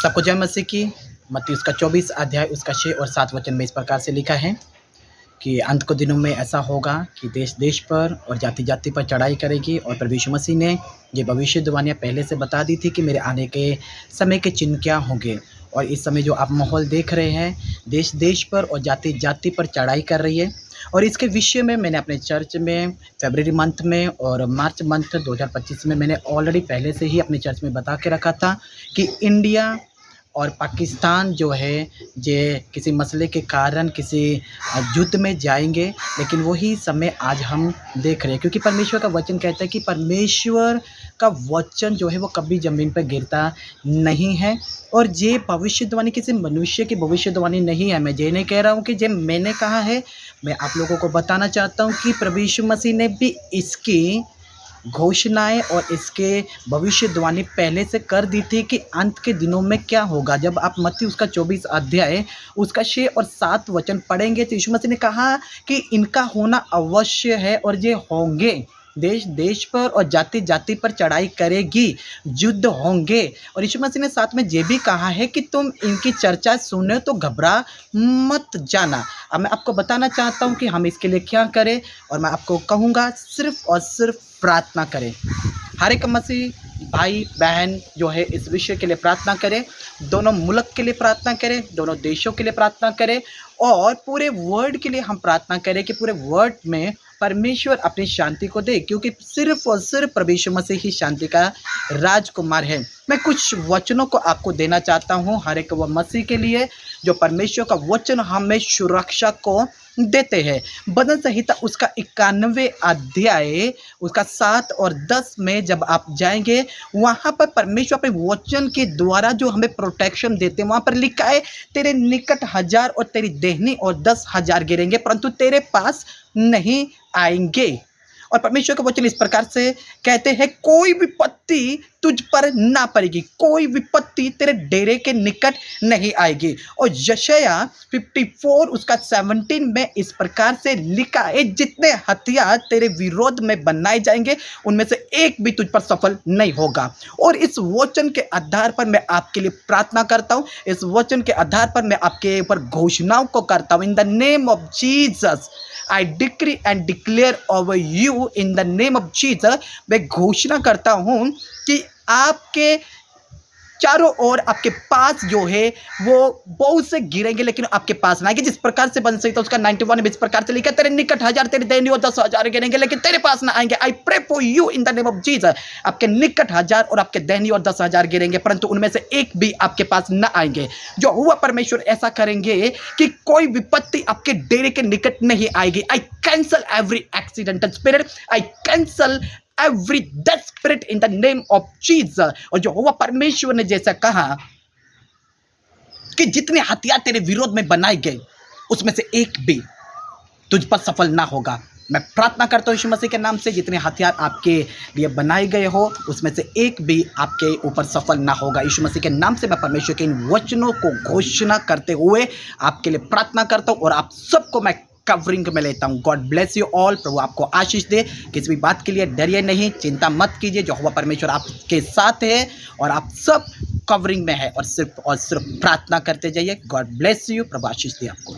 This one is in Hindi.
सबको जय मसीह की। मत्ती उसका 24 अध्याय उसका 6 और 7 वचन में इस प्रकार से लिखा है कि अंत के दिनों में ऐसा होगा कि देश देश पर और जाति जाति पर चढ़ाई करेगी। और प्रभु यीशु मसीह ने ये भविष्यवाणियाँ पहले से बता दी थी कि मेरे आने के समय के चिन्ह क्या होंगे। और इस समय जो आप माहौल देख रहे हैं, देश देश पर और जाति जाति पर चढ़ाई कर रही है। और इसके विषय में मैंने अपने चर्च में फरवरी मंथ में और मार्च मंथ 2025 में मैंने ऑलरेडी पहले से ही अपने चर्च में बता के रखा था कि इंडिया और पाकिस्तान जो है ये किसी मसले के कारण किसी युद्ध में जाएंगे। लेकिन वही समय आज हम देख रहे हैं, क्योंकि परमेश्वर का वचन कहता है कि परमेश्वर का वचन जो है वो कभी ज़मीन पर गिरता नहीं है। और ये भविष्यवाणी किसी मनुष्य की भविष्यवाणी नहीं है। मैं ये नहीं कह रहा हूँ कि ये मैंने कहा है। मैं आप लोगों को बताना चाहता हूँ कि प्रभु यीशु मसीह ने भी इसकी घोषणाएं और इसके भविष्यवाणी पहले से कर दी थी कि अंत के दिनों में क्या होगा। जब आप मत्ती उसका 24 अध्याय उसका 6 और 7 वचन पढ़ेंगे तो यीशु मसीह ने कहा कि इनका होना अवश्य है और ये होंगे। देश देश पर और जाति जाति पर चढ़ाई करेगी, युद्ध होंगे। और यीशु मसीह ने साथ में ये भी कहा है कि तुम इनकी चर्चा सुने तो घबरा मत जाना। अब मैं आपको बताना चाहता हूँ कि हम इसके लिए क्या करें, और मैं आपको कहूँगा सिर्फ और सिर्फ प्रार्थना करें। हर एक मसीह भाई बहन जो है इस विषय के लिए प्रार्थना करें, दोनों मुल्क के लिए प्रार्थना करें, दोनों देशों के लिए प्रार्थना करें, और पूरे वर्ल्ड के लिए हम प्रार्थना करें कि पूरे वर्ल्ड में परमेश्वर अपनी शांति को दे, क्योंकि सिर्फ और सिर्फ प्रभु यीशु मसीह ही शांति का राजकुमार है। मैं कुछ वचनों को आपको देना चाहता हूँ हर एक वो मसीह के लिए जो परमेश्वर का वचन हमें सुरक्षा को देते हैं। भजन संहिता उसका 91 अध्याय उसका 7 और 10 में जब आप जाएंगे वहाँ पर परमेश्वर अपने वचन के द्वारा जो हमें प्रोटेक्शन देते हैं, वहाँ पर लिखा है तेरे निकट 1000 और तेरी देहनी और 10,000 गिरेंगे परंतु तेरे पास नहीं आएंगे। और परमेश्वर का वचन इस प्रकार से कहते हैं कोई विपत्ति तुझ पर ना पड़ेगी, कोई विपत्ति तेरे डेरे के निकट नहीं आएगी। और यशायाह 54 उसका 17 में इस प्रकार से लिखा है जितने हथियार तेरे विरोध में बनाए जाएंगे उनमें से एक भी तुझ पर सफल नहीं होगा। और इस वचन के आधार पर मैं आपके लिए प्रार्थना करता हूँ, इस वचन के आधार पर मैं आपके ऊपर घोषणाओं को करता हूँ। इन the name of Jesus I decree and declare over you in the name of Jesus। मैं घोषणा करता हूँ कि आपके चारों ओर आपके पास जो है वो बहुत से गिरेंगे लेकिन आपके पास ना आएंगे। जिस प्रकार से बन सकता है उसका 91 में इस प्रकार से लिखा तेरे निकट 1000 तेरे देहनी और 10,000 गिरेंगे लेकिन तेरे पास ना आएंगे। I pray for you in the name of Jesus. आपके निकट 1000 और आपके देहनी और 10,000 गिरेंगे परंतु उनमें से एक भी आपके पास ना आएंगे। जो हुआ परमेश्वर ऐसा करेंगे कि कोई विपत्ति आपके डेरे के निकट नहीं आएगी। I cancel every accidental spirit, I cancel every death spirit in the name of Jesus। और जो हुआ परमेश्वर ने जैसा कहा कि जितने हथियार तेरे विरोध में बनाए गए उसमें से एक भी तुझ पर सफल ना होगा। मैं प्रार्थना करता हूँ यीशु मसीह के नाम से जितने हथियार आपके लिए बनाए गए हो उसमें से एक भी आपके ऊपर सफल ना होगा। यीशु मसीह के नाम से मैं परमेश्वर के इन वचनों को घोषणा करते हुए आपके लिए प्रार्थना करता हूँ और आप सबको मैं कवरिंग में लेता हूँ। God bless you all. प्रभु आपको आशीष दे। किसी भी बात के लिए डरिए नहीं, चिंता मत कीजिए। जो हुआ परमेश्वर आपके साथ है और आप सब कवरिंग में है और सिर्फ प्रार्थना करते जाइए। God bless you. प्रभु आशीष दे आपको।